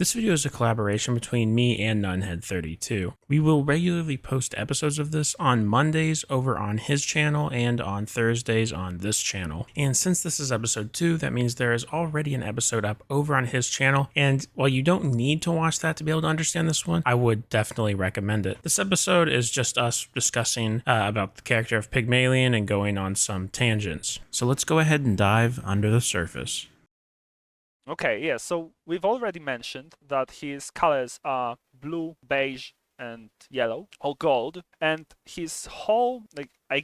This video is a collaboration between me and Nunhead32. We will regularly post episodes of this on Mondays over on his channel and on Thursdays on this channel. And since this is episode 2, that means there is already an episode up over on his channel. And while you don't need to watch that to be able to understand this one, I would definitely recommend it. This episode is just us discussing about the character of Pygmalien and going on some tangents. So let's go ahead and dive under the surface. Okay, yeah, so we've already mentioned that his colors are blue, beige, and yellow, or gold, and his whole,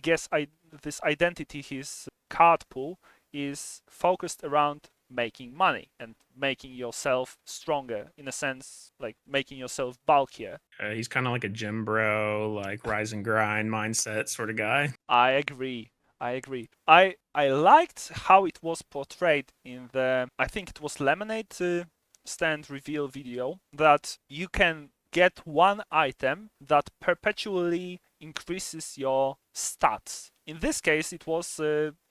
this identity, his card pool, is focused around making money and making yourself stronger, in a sense, like making yourself bulkier. He's kind of like a gym bro, like rise and grind mindset sort of guy. I agree. I liked how it was portrayed in the, I think it was Lemonade stand reveal video, that you can get one item that perpetually increases your stats. In this case, it was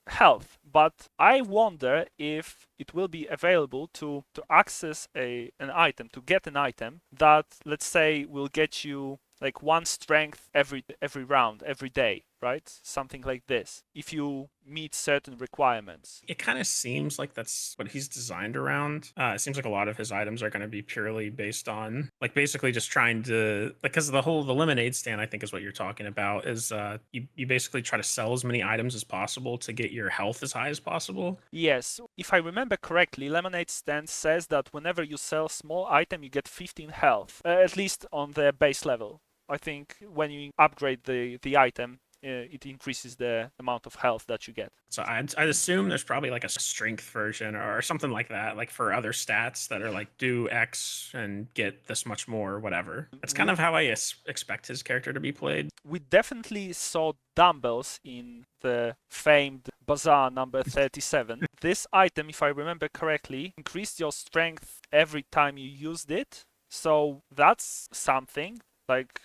health, but I wonder if it will be available to access an item, to get an item that, let's say, will get you like one strength every round, every day, right? Something like this, if you meet certain requirements. It kind of seems like that's what he's designed around. It seems like a lot of his items are going to be purely based on, like, basically just trying to, like, because the lemonade stand, I think, is what you're talking about, is you basically try to sell as many items as possible to get your health as high as possible. Yes, if I remember correctly, Lemonade stand says that whenever you sell small item, you get 15 health, at least on the base level. I think when you upgrade the item, it increases the amount of health that you get. So I'd assume there's probably like a strength version or something like that, like for other stats that are like do X and get this much more or whatever. That's kind of how I expect his character to be played. We definitely saw dumbbells in the famed bazaar number 37. This item, if I remember correctly, increased your strength every time you used it. So that's something. Like,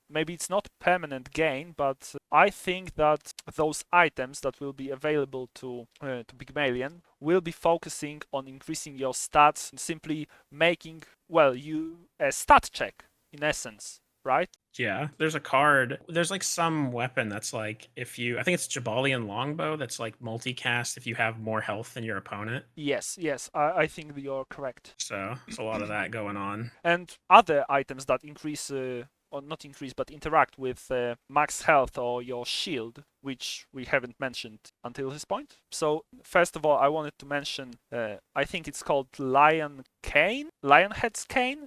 maybe it's not permanent gain, but I think that those items that will be available to Pygmalien will be focusing on increasing your stats, simply making, well, you a stat check, in essence, right? Yeah, there's a card. There's like some weapon that's like, if you, I think it's Pygmalion longbow, that's like multicast if you have more health than your opponent. Yes, I think you're correct. So there's a lot of that going on. And other items that increase, or not increase, but interact with max health or your shield, which we haven't mentioned until this point. So first of all, I wanted to mention, I think it's called Lionhead's Cane,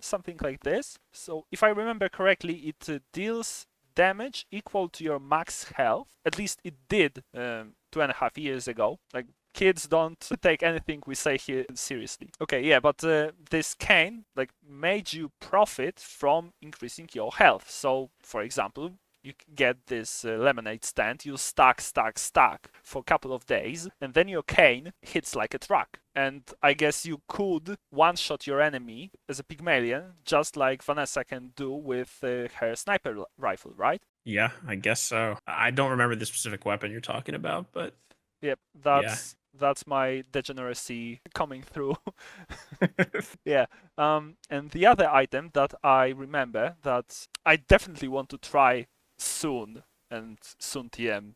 something like this. So if I remember correctly, it deals damage equal to your max health. At least it did 2.5 years ago. Like, kids don't take anything we say here seriously. Okay, yeah, but this cane like made you profit from increasing your health. So, for example, you get this lemonade stand, you stack for a couple of days, and then your cane hits like a truck. And I guess you could one-shot your enemy as a Pygmalion, just like Vanessa can do with her sniper rifle, right? Yeah, I guess so. I don't remember the specific weapon you're talking about, but yep, yeah. That's my degeneracy coming through. Yeah. And the other item that I remember that I definitely want to try soon, and soon TM.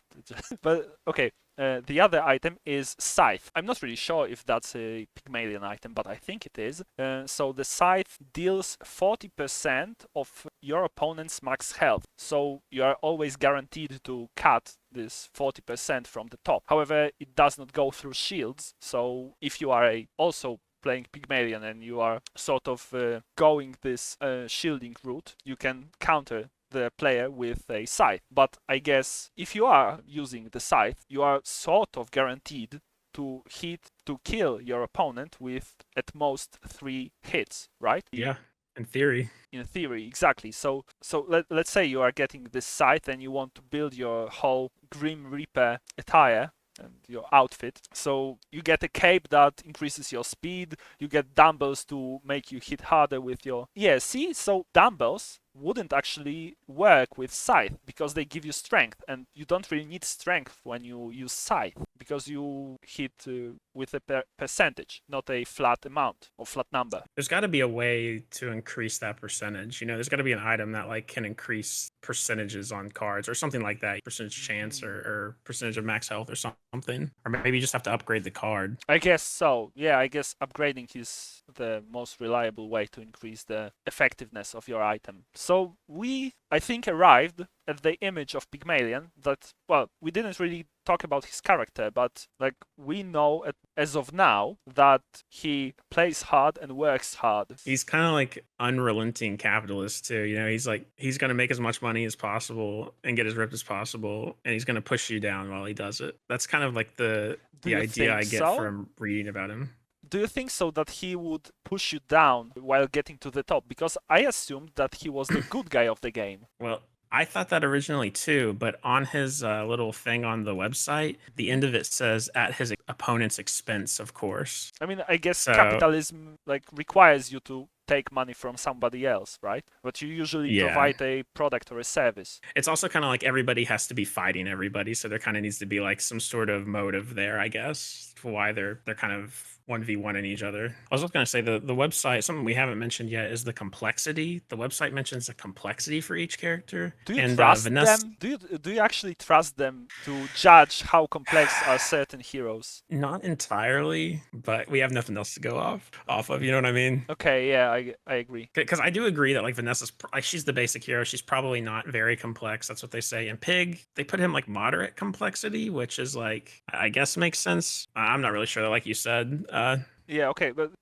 But okay, the other item is Scythe. I'm not really sure if that's a Pygmalion item, but I think it is. So the Scythe deals 40% of your opponent's max health. So you are always guaranteed to cut this 40% from the top. However, it does not go through shields. So if you are also playing Pygmalion and you are sort of going this shielding route, you can counter the player with a scythe. But I guess if you are using the scythe, you are sort of guaranteed to kill your opponent with at most 3 hits, right? Yeah, in theory. In theory, exactly. So let's say you are getting this scythe and you want to build your whole Grim Reaper attire and your outfit. So you get a cape that increases your speed, you get dumbbells to make you hit harder with your... Yeah, see? So dumbbells wouldn't actually work with Scythe because they give you strength, and you don't really need strength when you use Scythe because you hit with a percentage, not a flat amount or flat number. There's got to be a way to increase that percentage. There's got to be an item that like can increase percentages on cards or something like that, percentage chance or percentage of max health or something. Or maybe you just have to upgrade the card. I guess so. Yeah, I guess upgrading is the most reliable way to increase the effectiveness of your item. So we, I think, arrived at the image of Pygmalion that, well, we didn't really talk about his character, but like we know as of now that he plays hard and works hard. He's kind of like unrelenting capitalist too. He's going to make as much money as possible and get as ripped as possible, and he's going to push you down while he does it. That's kind of like the idea I get from reading about him. Do you think so that he would push you down while getting to the top? Because I assumed that he was the good guy of the game. Well, I thought that originally too, but on his little thing on the website, the end of it says at his opponent's expense, of course. I mean, I guess capitalism like requires you to take money from somebody else, right? But you usually provide a product or a service. It's also kind of like everybody has to be fighting everybody, so there kind of needs to be like some sort of motive there, I guess, for why they're kind of 1v1 each other. I was going to say the website, something we haven't mentioned yet is the complexity. The website mentions the complexity for each character. Do you trust them? Do you actually trust them to judge how complex are certain heroes? Not entirely, but we have nothing else to go off of. You know what I mean? Okay, yeah, I agree. Because I do agree that like Vanessa's like she's the basic hero. She's probably not very complex. That's what they say. And Pig, they put him like moderate complexity, which is like I guess makes sense. I'm not really sure. Like you said. Yeah. Okay. But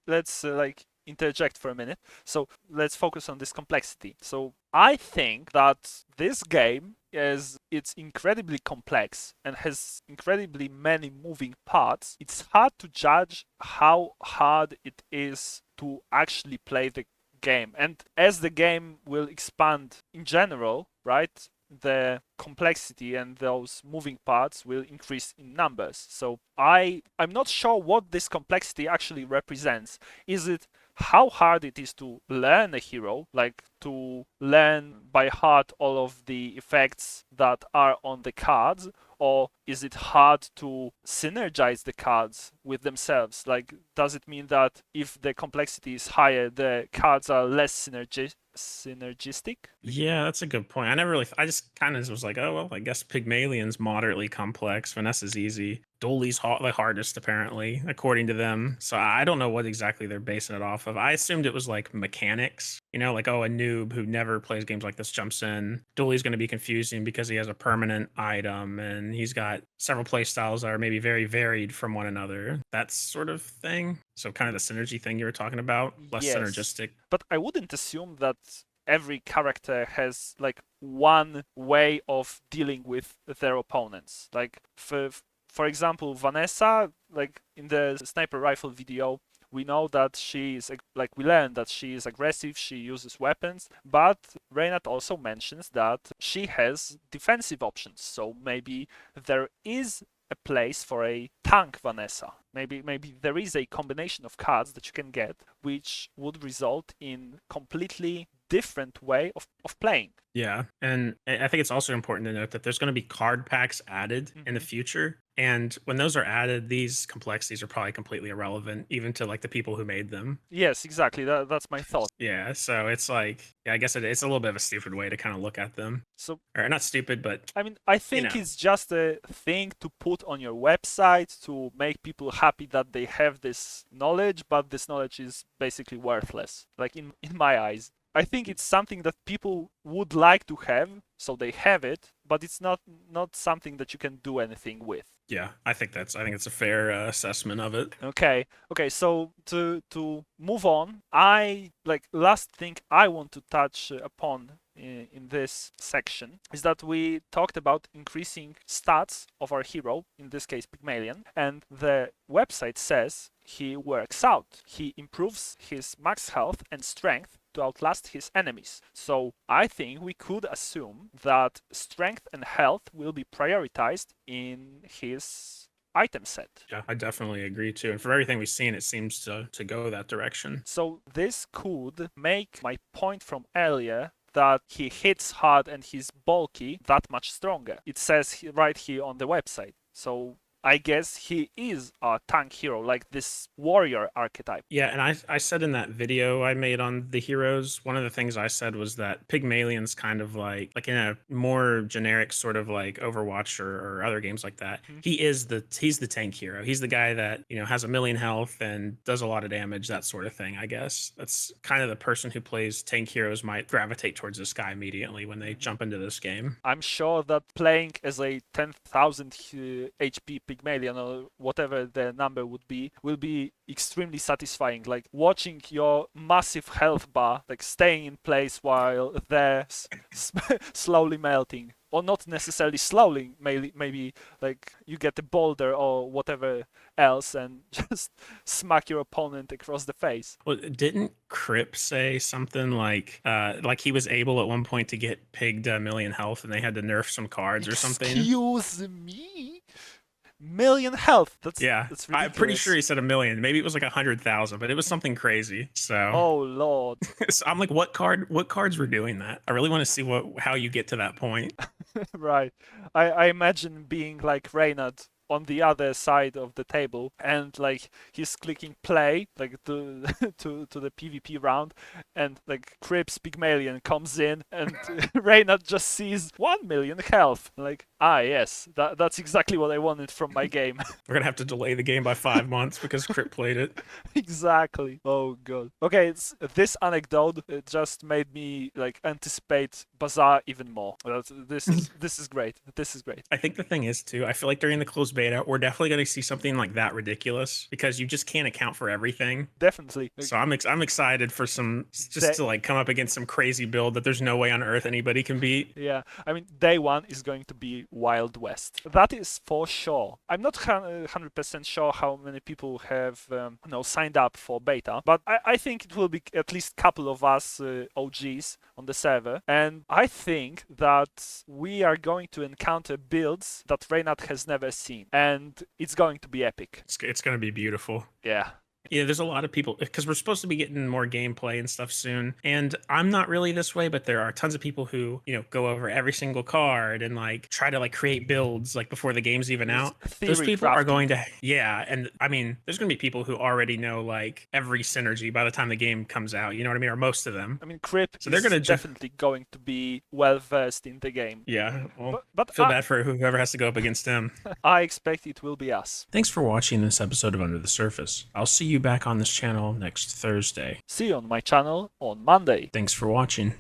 let's like interject for a minute. So let's focus on this complexity. So I think that this game it's incredibly complex and has incredibly many moving parts. It's hard to judge how hard it is to actually play the game. And as the game will expand in general, right? The complexity and those moving parts will increase in numbers. So I'm not sure what this complexity actually represents. Is it how hard it is to learn a hero, like to learn by heart all of the effects that are on the cards, or is it hard to synergize the cards with themselves? Like, does it mean that if the complexity is higher, the cards are less synergistic? Yeah, that's a good point. I just kind of was like, oh, well, I guess Pygmalion's moderately complex. Vanessa's easy. Dolly's the hardest, apparently, according to them. So I don't know what exactly they're basing it off of. I assumed it was like mechanics, like, oh, a noob who never plays games like this jumps in. Dolly's going to be confusing because he has a permanent item and he's got several play styles that are maybe very varied from one another. That sort of thing. So kind of the synergy thing you were talking about, less synergistic. But I wouldn't assume that every character has like one way of dealing with their opponents. Like for example, Vanessa, like in the sniper rifle video, we know that we learn that she is aggressive, she uses weapons, but Reynard also mentions that she has defensive options. So maybe there is a place for a tank Vanessa. Maybe there is a combination of cards that you can get which would result in completely different way of playing. Yeah, and I think it's also important to note that there's going to be card packs added in the future, and when those are added, these complexities are probably completely irrelevant, even to like the people who made them. Yes, exactly. That's my thought. Yeah, so it's like, I guess it's a little bit of a stupid way to kind of look at them. So, or not stupid, but I mean, I think it's just a thing to put on your website to make people happy that they have this knowledge, but this knowledge is basically worthless. Like in my eyes. I think it's something that people would like to have, so they have it, but it's not something that you can do anything with. Yeah, I think it's a fair assessment of it. Okay. So to move on, last thing I want to touch upon in this section is that we talked about increasing stats of our hero, in this case Pygmalion, and the website says he works out. He improves his max health and strength to outlast his enemies. So I think we could assume that strength and health will be prioritized in his item set. Yeah, I definitely agree too. And for everything we've seen, it seems to go that direction. So this could make my point from earlier that he hits hard and he's bulky that much stronger. It says right here on the website. So I guess he is a tank hero, like this warrior archetype. Yeah, and I said in that video I made on the heroes, one of the things I said was that Pygmalion's kind of like in a more generic sort of like Overwatch or other games like that. He's the tank hero. He's the guy that, has a million health and does a lot of damage, that sort of thing, I guess. That's kind of the person who plays tank heroes might gravitate towards this guy immediately when they jump into this game. I'm sure that playing as a 10,000 HP Pygmalion or whatever the number would be will be extremely satisfying. Like watching your massive health bar like staying in place while they're slowly melting. Or not necessarily slowly, maybe like you get a boulder or whatever else and just smack your opponent across the face. Well, didn't Crip say something like he was able at one point to get Pig to a million health and they had to nerf some cards or something? Excuse me? Million health. That's ridiculous. I'm pretty sure he said a million. Maybe it was like 100,000, but it was something crazy. So oh lord. so I'm like, what cards were doing that? I really want to see how you get to that point. Right. I imagine being like Reynard on the other side of the table and like he's clicking play like to the PvP round and like Crip's Pygmalion comes in and Reynard just sees 1 million health. Like, yes, that's exactly what I wanted from my game. We're gonna have to delay the game by 5 months because Crip played it. Exactly. Oh god. Okay, this anecdote just made me like anticipate Bazaar even more. This is great. This is great. I think the thing is too, I feel like during the closed beta, we're definitely going to see something like that ridiculous because you just can't account for everything. Definitely. So I'm excited for to like come up against some crazy build that there's no way on earth anybody can beat. Yeah, I mean, day one is going to be Wild West. That is for sure. I'm not 100% sure how many people have signed up for beta, but I think it will be at least a couple of us OGs on the server, and I think that we are going to encounter builds that Reynard has never seen, and it's going to be epic. It's going to be beautiful. Yeah. Yeah, there's a lot of people because we're supposed to be getting more gameplay and stuff soon. And I'm not really this way, but there are tons of people who, go over every single card and like try to like create builds like before the game's even out. Those people are going to, and I mean, there's going to be people who already know like every synergy by the time the game comes out. You know what I mean? Or most of them. I mean, Crip so they're definitely going to be well versed in the game. Yeah, well, but feel bad for whoever has to go up against him. I expect it will be us. Thanks for watching this episode of Under the Surface. I'll see you back on this channel next Thursday. See you on my channel on Monday. Thanks for watching.